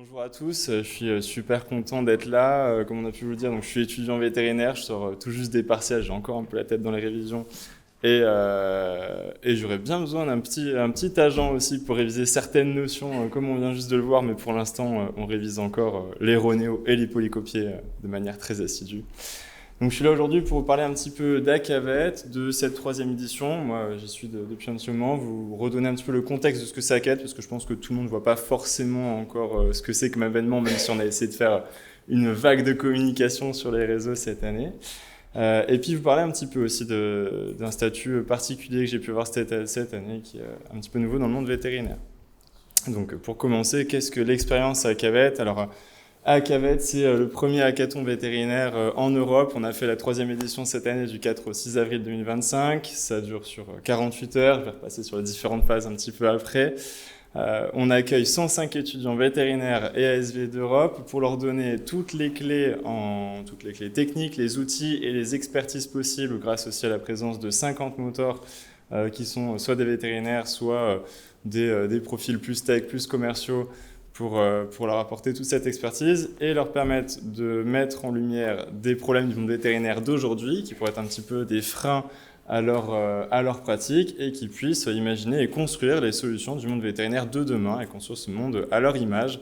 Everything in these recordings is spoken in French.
Bonjour à tous, je suis super content d'être là. Comme on a pu vous le dire, donc je suis étudiant vétérinaire, je sors tout juste des partiels, j'ai encore un peu la tête dans les révisions et j'aurais bien besoin d'un petit agent aussi pour réviser certaines notions, comme on vient juste de le voir, mais pour l'instant on révise encore les Ronéo et les polycopiés de manière très assidue. Donc je suis là aujourd'hui pour vous parler un petit peu d'Acavet, de cette troisième édition. Moi j'y suis depuis un petit moment, vous redonner un petit peu le contexte de ce que c'est Acavet, parce que je pense que tout le monde ne voit pas forcément encore ce que c'est comme événement, même si on a essayé de faire une vague de communication sur les réseaux cette année. Et puis vous parler un petit peu aussi d'un statut particulier que j'ai pu avoir cette année, qui est un petit peu nouveau dans le monde vétérinaire. Donc pour commencer, qu'est-ce que l'expérience à Acavet? Alors Acavet, c'est le premier hackathon vétérinaire en Europe. On a fait la troisième édition cette année du 4 au 6 avril 2025. Ça dure sur 48 heures. Je vais repasser sur les différentes phases un petit peu après. On accueille 105 étudiants vétérinaires et ASV d'Europe pour leur donner toutes les clés techniques, les outils et les expertises possibles grâce aussi à la présence de 50 mentors qui sont soit des vétérinaires, soit des profils plus tech, plus commerciaux, pour leur apporter toute cette expertise et leur permettre de mettre en lumière des problèmes du monde vétérinaire d'aujourd'hui, qui pourraient être un petit peu des freins à leur pratique, et qui puissent imaginer et construire les solutions du monde vétérinaire de demain, et construire ce monde à leur image.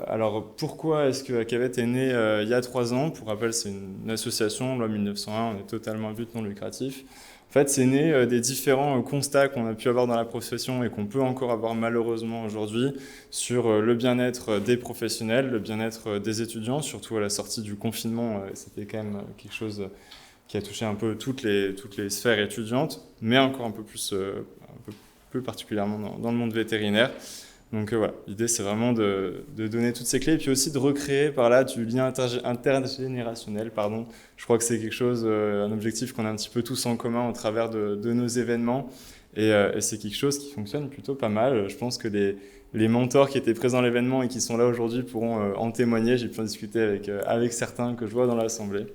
Alors pourquoi est-ce que Acavet est né il y a 3 ans? Pour rappel, c'est une association, loi 1901, on est totalement à but non lucratif. En fait, c'est né des différents constats qu'on a pu avoir dans la profession et qu'on peut encore avoir malheureusement aujourd'hui sur le bien-être des professionnels, le bien-être des étudiants, surtout à la sortie du confinement. C'était quand même quelque chose qui a touché un peu toutes les sphères étudiantes, mais encore un peu plus particulièrement dans le monde vétérinaire. Donc voilà, l'idée c'est vraiment de donner toutes ces clés et puis aussi de recréer par là du lien intergénérationnel, pardon. Je crois que c'est quelque chose, un objectif qu'on a un petit peu tous en commun au travers de nos événements et c'est quelque chose qui fonctionne plutôt pas mal. Je pense que les mentors qui étaient présents à l'événement et qui sont là aujourd'hui pourront en témoigner. J'ai pu en discuter avec certains que je vois dans l'assemblée.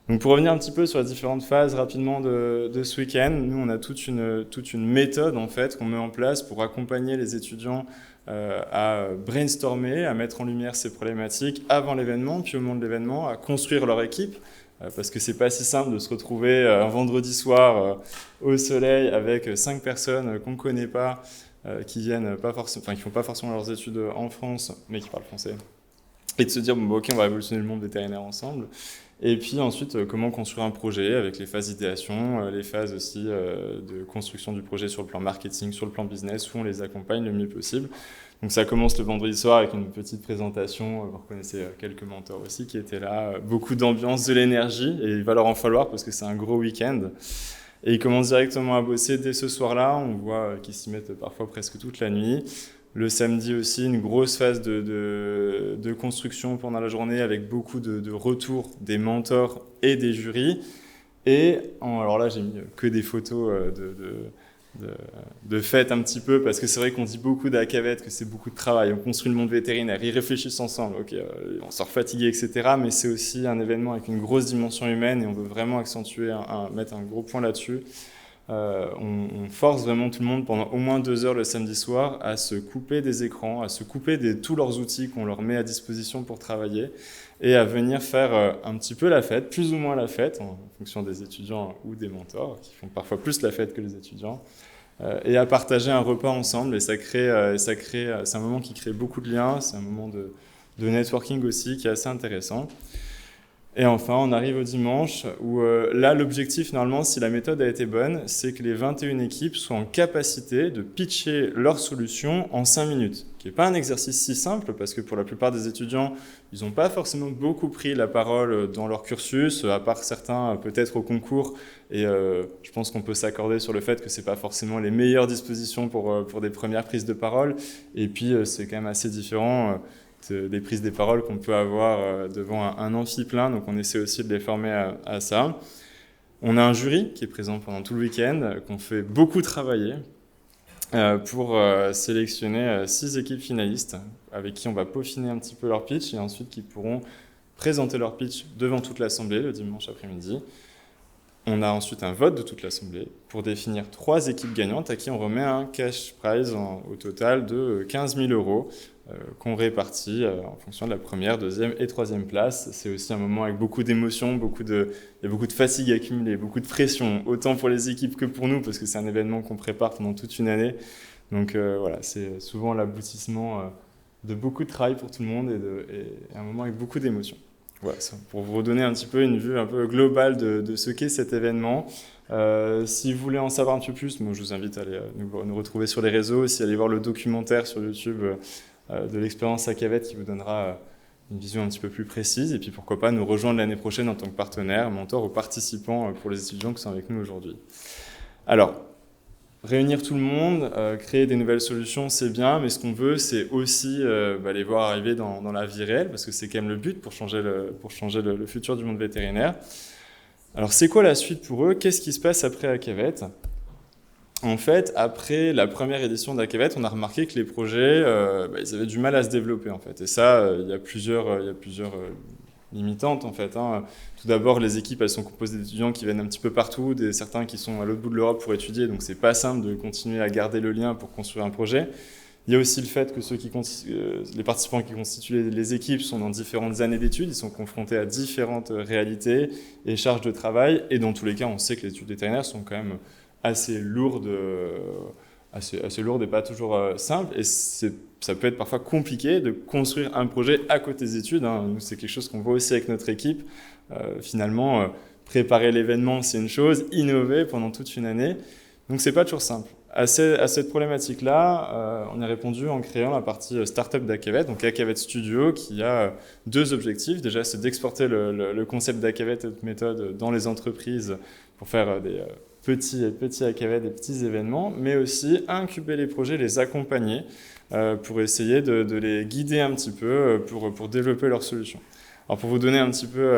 Donc pour revenir un petit peu sur les différentes phases rapidement de ce week-end, nous on a toute une méthode en fait qu'on met en place pour accompagner les étudiants à brainstormer, à mettre en lumière ces problématiques avant l'événement, puis au moment de l'événement, à construire leur équipe, parce que c'est pas si simple de se retrouver un vendredi soir au soleil avec 5 personnes qu'on connaît pas, qui viennent pas forcément, enfin qui font pas forcément leurs études en France, mais qui parlent français, et de se dire bon bah, ok, on va révolutionner le monde vétérinaire ensemble. Et puis ensuite, comment construire un projet avec les phases d'idéation, les phases aussi de construction du projet sur le plan marketing, sur le plan business, où on les accompagne le mieux possible. Donc ça commence le vendredi soir avec une petite présentation. Vous reconnaissez quelques mentors aussi qui étaient là. Beaucoup d'ambiance, de l'énergie, et il va leur en falloir parce que c'est un gros week-end. Et ils commencent directement à bosser dès ce soir-là. On voit qu'ils s'y mettent parfois presque toute la nuit. Le samedi aussi, une grosse phase de construction pendant la journée avec beaucoup de retours des mentors et des jurys. Et alors là, j'ai mis que des photos de fête un petit peu, parce que c'est vrai qu'on dit beaucoup d'Acavet que c'est beaucoup de travail. On construit le monde vétérinaire, ils réfléchissent ensemble, ok, on sort fatigué, etc. Mais c'est aussi un événement avec une grosse dimension humaine et on veut vraiment accentuer, mettre un gros point là-dessus. On force vraiment tout le monde pendant au moins 2 heures le samedi soir à se couper des écrans, à se couper de tous leurs outils qu'on leur met à disposition pour travailler et à venir faire un petit peu la fête, plus ou moins la fête, en fonction des étudiants ou des mentors, qui font parfois plus la fête que les étudiants, et à partager un repas ensemble. Et c'est un moment qui crée beaucoup de liens, c'est un moment de networking aussi qui est assez intéressant. Et enfin, on arrive au dimanche où là, l'objectif, normalement, si la méthode a été bonne, c'est que les 21 équipes soient en capacité de pitcher leurs solutions en 5 minutes. Qui n'est pas un exercice si simple parce que pour la plupart des étudiants, ils n'ont pas forcément beaucoup pris la parole dans leur cursus, à part certains peut-être au concours. Et je pense qu'on peut s'accorder sur le fait que ce n'est pas forcément les meilleures dispositions pour des premières prises de parole. Et puis, c'est quand même assez différent des prises des paroles qu'on peut avoir devant un amphi plein, donc on essaie aussi de les former à ça. On a un jury qui est présent pendant tout le week-end, qu'on fait beaucoup travailler pour sélectionner 6 équipes finalistes avec qui on va peaufiner un petit peu leur pitch et ensuite qui pourront présenter leur pitch devant toute l'assemblée le dimanche après-midi. On a ensuite un vote de toute l'Assemblée pour définir 3 équipes gagnantes à qui on remet un cash prize au total de 15 000 € qu'on répartit en fonction de la première, deuxième et troisième place. C'est aussi un moment avec beaucoup d'émotions, il y a beaucoup de fatigue accumulée, beaucoup de pression, autant pour les équipes que pour nous, parce que c'est un événement qu'on prépare pendant toute une année. Donc voilà, c'est souvent l'aboutissement de beaucoup de travail pour tout le monde et un moment avec beaucoup d'émotions. Voilà, pour vous redonner un petit peu une vue un peu globale de ce qu'est cet événement. Si vous voulez en savoir un petit peu plus, moi, je vous invite à aller nous retrouver sur les réseaux, aussi aller voir le documentaire sur YouTube de l'expérience Akavett qui vous donnera une vision un petit peu plus précise. Et puis pourquoi pas nous rejoindre l'année prochaine en tant que partenaire, mentor ou participant pour les étudiants qui sont avec nous aujourd'hui. Alors, réunir tout le monde, créer des nouvelles solutions, c'est bien, mais ce qu'on veut, c'est aussi les voir arriver dans la vie réelle, parce que c'est quand même le but pour changer le futur du monde vétérinaire. Alors, c'est quoi la suite pour eux? Qu'est-ce qui se passe après Akavett? En fait, après la première édition d'Akavett, on a remarqué que les projets, ils avaient du mal à se développer, en fait. Et ça, il y a plusieurs limitantes, en fait. Tout d'abord, les équipes, elles sont composées d'étudiants qui viennent un petit peu partout, certains qui sont à l'autre bout de l'Europe pour étudier, donc c'est pas simple de continuer à garder le lien pour construire un projet. Il y a aussi le fait que les participants qui constituent les équipes sont dans différentes années d'études, ils sont confrontés à différentes réalités et charges de travail, et dans tous les cas, on sait que les études vétérinaires sont quand même assez lourdes et pas toujours simples, et ça peut être parfois compliqué de construire un projet à côté des études. Nous, c'est quelque chose qu'on voit aussi avec notre équipe. Finalement, préparer l'événement, c'est une chose, innover pendant toute une année, donc c'est pas toujours simple. À cette problématique-là, on a répondu en créant la partie startup d'Akavett, donc Akavett Studio, qui a 2 objectifs. Déjà, c'est d'exporter le concept d'Akavett et de méthode dans les entreprises pour faire des petits Akavett, des petits événements, mais aussi incuber les projets, les accompagner pour essayer de les guider un petit peu pour développer leurs solutions. Alors pour vous donner un petit peu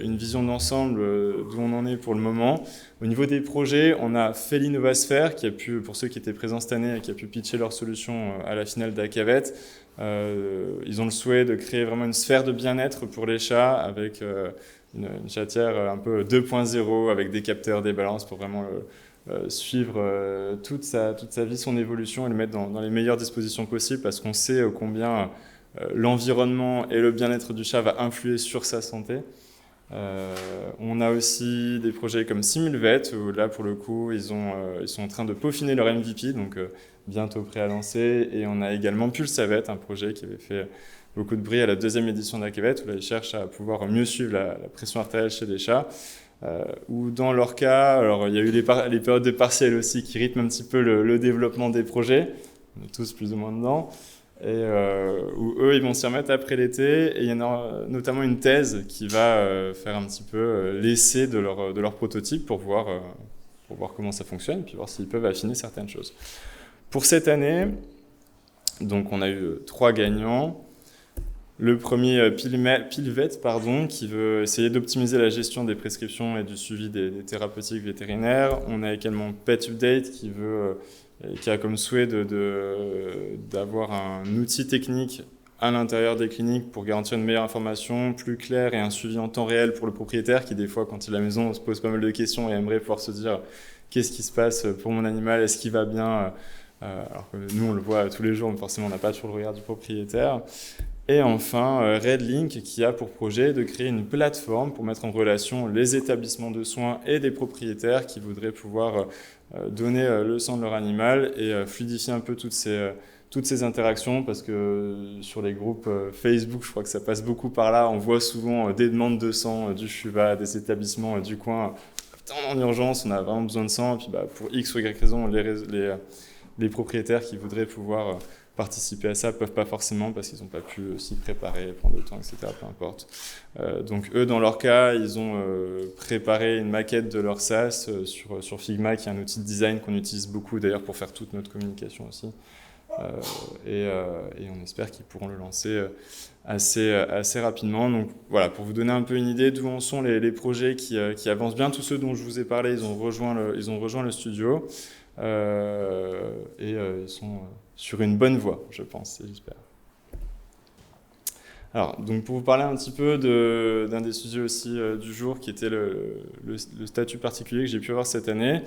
une vision d'ensemble d'où on en est pour le moment, au niveau des projets, on a Feli Novasphère qui a pu, pour ceux qui étaient présents cette année, qui a pu pitcher leur solution à la finale d'Akavett. Ils ont le souhait de créer vraiment une sphère de bien-être pour les chats avec une chatière un peu 2.0 avec des capteurs, des balances pour vraiment suivre toute sa vie, son évolution et le mettre dans les meilleures dispositions possibles parce qu'on sait combien l'environnement et le bien-être du chat va influer sur sa santé. On a aussi des projets comme Simulvet où là pour le coup ils sont en train de peaufiner leur MVP, donc bientôt prêt à lancer. Et on a également Pulsavet, un projet qui avait fait beaucoup de bruit à la 2e édition d'Akavett où là ils cherchent à pouvoir mieux suivre la pression artérielle chez les chats. Ou dans leur cas, alors il y a eu les périodes de partiels aussi qui rythment un petit peu le développement des projets, on est tous plus ou moins dedans. Et où eux, ils vont s'y remettre après l'été. Et il y en a notamment une thèse qui va faire un petit peu l'essai de leur prototype pour voir comment ça fonctionne, puis voir s'ils peuvent affiner certaines choses. Pour cette année, donc on a eu 3 gagnants. Le premier, Pilvet, qui veut essayer d'optimiser la gestion des prescriptions et du suivi des thérapeutiques vétérinaires. On a également Pet Update qui a comme souhait d'avoir un outil technique à l'intérieur des cliniques pour garantir une meilleure information, plus claire et un suivi en temps réel pour le propriétaire qui, des fois, quand il est à la maison, se pose pas mal de questions et aimerait pouvoir se dire qu'est-ce qui se passe pour mon animal, est-ce qu'il va bien alors que nous, on le voit tous les jours, mais forcément, on n'a pas toujours le regard du propriétaire. Et enfin, RedLink qui a pour projet de créer une plateforme pour mettre en relation les établissements de soins et des propriétaires qui voudraient pouvoir donner le sang de leur animal et fluidifier un peu toutes ces interactions parce que sur les groupes Facebook, je crois que ça passe beaucoup par là. On voit souvent des demandes de sang du CHUVA, des établissements du coin. En urgence, on a vraiment besoin de sang. Et puis pour X ou Y raison, les propriétaires qui voudraient pouvoir participer à ça peuvent pas forcément parce qu'ils n'ont pas pu s'y préparer, prendre le temps, etc. Peu importe. Donc eux, dans leur cas, ils ont préparé une maquette de leur SaaS sur Figma, qui est un outil de design qu'on utilise beaucoup d'ailleurs pour faire toute notre communication aussi. Et on espère qu'ils pourront le lancer assez rapidement. Donc voilà, pour vous donner un peu une idée d'où en sont les projets qui avancent bien. Tous ceux dont je vous ai parlé, ils ont rejoint le studio et ils sont sur une bonne voie, je pense, et j'espère. Alors, donc pour vous parler un petit peu d'un des sujets aussi du jour, qui était le statut particulier que j'ai pu avoir cette année.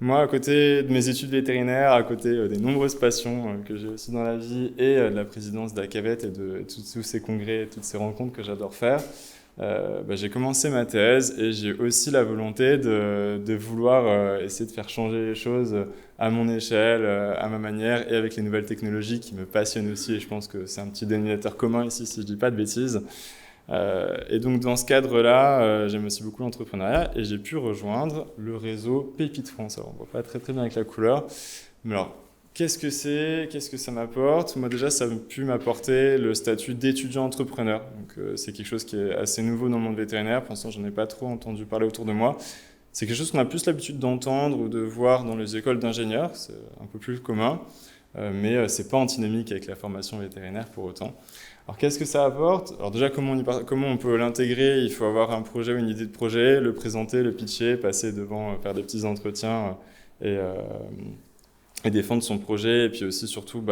Moi, à côté de mes études vétérinaires, à côté des nombreuses passions que j'ai aussi dans la vie et de la présidence d'ACAVET et de tous ces congrès et toutes ces rencontres que j'adore faire, j'ai commencé ma thèse et j'ai aussi la volonté de vouloir essayer de faire changer les choses à mon échelle, à ma manière et avec les nouvelles technologies qui me passionnent aussi. Et je pense que c'est un petit dénominateur commun ici, si je ne dis pas de bêtises. Et donc dans ce cadre-là, j'aime aussi beaucoup l'entrepreneuriat et j'ai pu rejoindre le réseau Pépite France. Alors on ne voit pas très très bien avec la couleur, mais alors qu'est-ce que c'est? Qu'est-ce que ça m'apporte? Moi déjà, ça a pu m'apporter le statut d'étudiant entrepreneur. Donc c'est quelque chose qui est assez nouveau dans le monde vétérinaire. Pour l'instant, j'en ai pas trop entendu parler autour de moi. C'est quelque chose qu'on a plus l'habitude d'entendre ou de voir dans les écoles d'ingénieurs. C'est un peu plus commun, mais c'est pas antinomique avec la formation vétérinaire pour autant. Alors qu'est-ce que ça apporte? Alors déjà, comment on peut l'intégrer? Il faut avoir un projet ou une idée de projet, le présenter, le pitcher, passer devant, faire des petits entretiens et défendre son projet. Et puis aussi, surtout,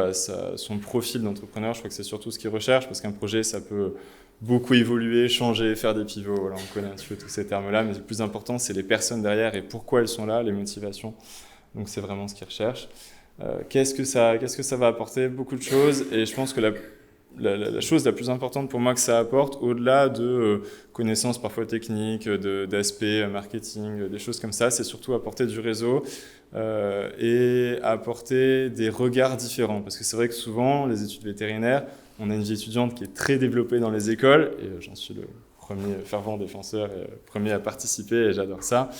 son profil d'entrepreneur. Je crois que c'est surtout ce qu'il recherche, parce qu'un projet, ça peut beaucoup évoluer, changer, faire des pivots. Voilà, on connaît un petit peu tous ces termes-là, mais le plus important, c'est les personnes derrière et pourquoi elles sont là, les motivations. Donc c'est vraiment ce qu'ils recherchent. Qu'est-ce que ça va apporter? Beaucoup de choses. Et je pense que la chose la plus importante pour moi que ça apporte, au-delà de connaissances parfois techniques, d'aspects marketing, des choses comme ça, c'est surtout apporter du réseau et apporter des regards différents. Parce que c'est vrai que souvent, les études vétérinaires, on a une vie étudiante qui est très développée dans les écoles, et j'en suis le premier fervent défenseur et premier à participer, et j'adore ça.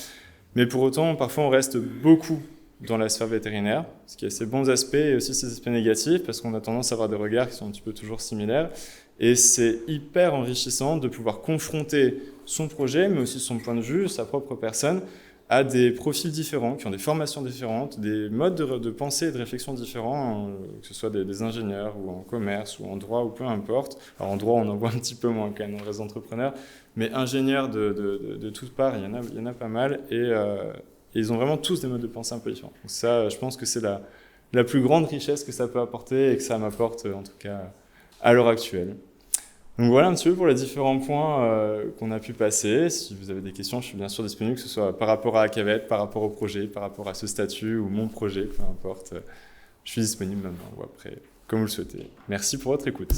Mais pour autant, parfois, on reste beaucoup dans la sphère vétérinaire, ce qui a ses bons aspects et aussi ses aspects négatifs, parce qu'on a tendance à avoir des regards qui sont un petit peu toujours similaires. Et c'est hyper enrichissant de pouvoir confronter son projet, mais aussi son point de vue, sa propre personne, à des profils différents, qui ont des formations différentes, des modes de pensée et de réflexion différents, que ce soit des ingénieurs ou en commerce ou en droit ou peu importe. Alors en droit, on en voit un petit peu moins quand même dans les entrepreneurs, mais ingénieurs de toutes parts, il y en a pas mal. Et ils ont vraiment tous des modes de pensée un peu différents. Donc ça, je pense que c'est la plus grande richesse que ça peut apporter et que ça m'apporte, en tout cas, à l'heure actuelle. Donc voilà un petit peu pour les différents points qu'on a pu passer. Si vous avez des questions, je suis bien sûr disponible, que ce soit par rapport à ACAVET, par rapport au projet, par rapport à ce statut ou mon projet, peu importe. Je suis disponible maintenant ou après, comme vous le souhaitez. Merci pour votre écoute.